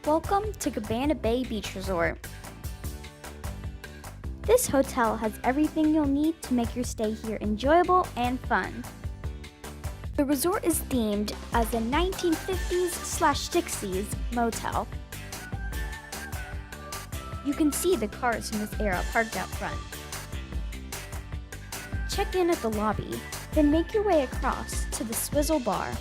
Welcome to Cabana Bay Beach Resort. This hotel has everything you'll need to make your stay here enjoyable and fun. The resort is themed as a 1950s/60s motel. You can see the cars from this era parked out front. Check in at the lobby, then make your way across to the Swizzle Bar.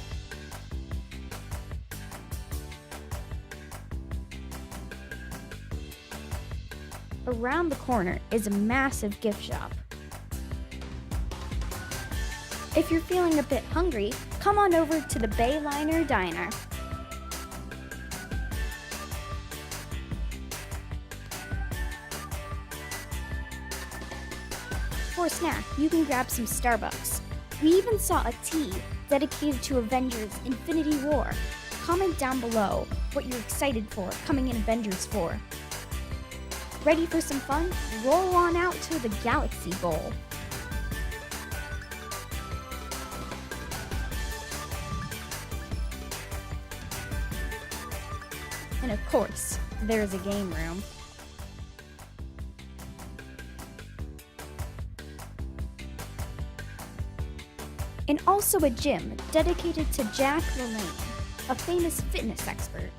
Around the corner is a massive gift shop. If you're feeling a bit hungry, come on over to the Bayliner Diner. For a snack, you can grab some Starbucks. We even saw a tea dedicated to Avengers Infinity War. Comment down below what you're excited for coming in Avengers 4. Ready for some fun? Roll on out to the Galaxy Bowl. And of course, there's a game room. And also a gym dedicated to Jack LaLanne, a famous fitness expert.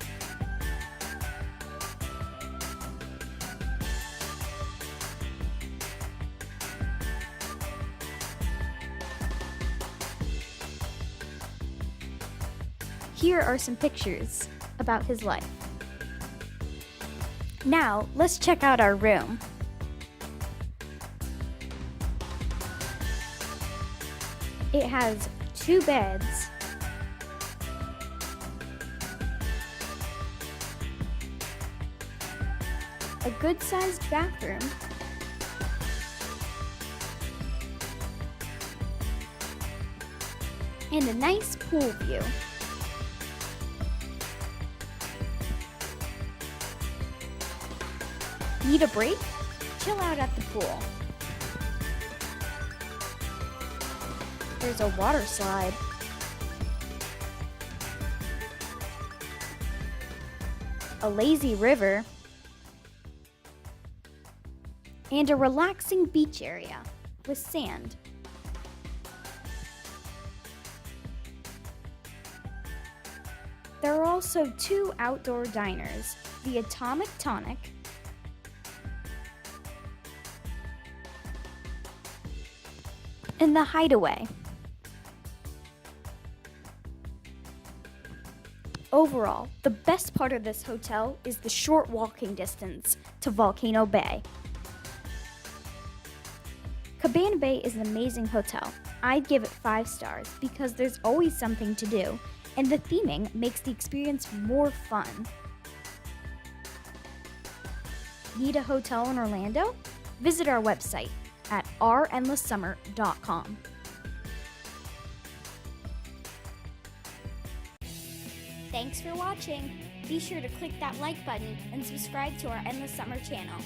Here are some pictures about his life. Now, let's check out our room. It has 2 beds, a good-sized bathroom, and a nice pool view. Need a break? Chill out at the pool. There's a water slide. A lazy river. And a relaxing beach area with sand. There are also 2 outdoor diners, the Atomic Tonic and the Hideaway. Overall, the best part of this hotel is the short walking distance to Volcano Bay. Cabana Bay is an amazing hotel. I'd give it 5 stars because there's always something to do, and the theming makes the experience more fun. Need a hotel in Orlando? Visit our website at ourendlesssummer.com. Thanks for watching. Be sure to click that like button and subscribe to our Endless Summer channel.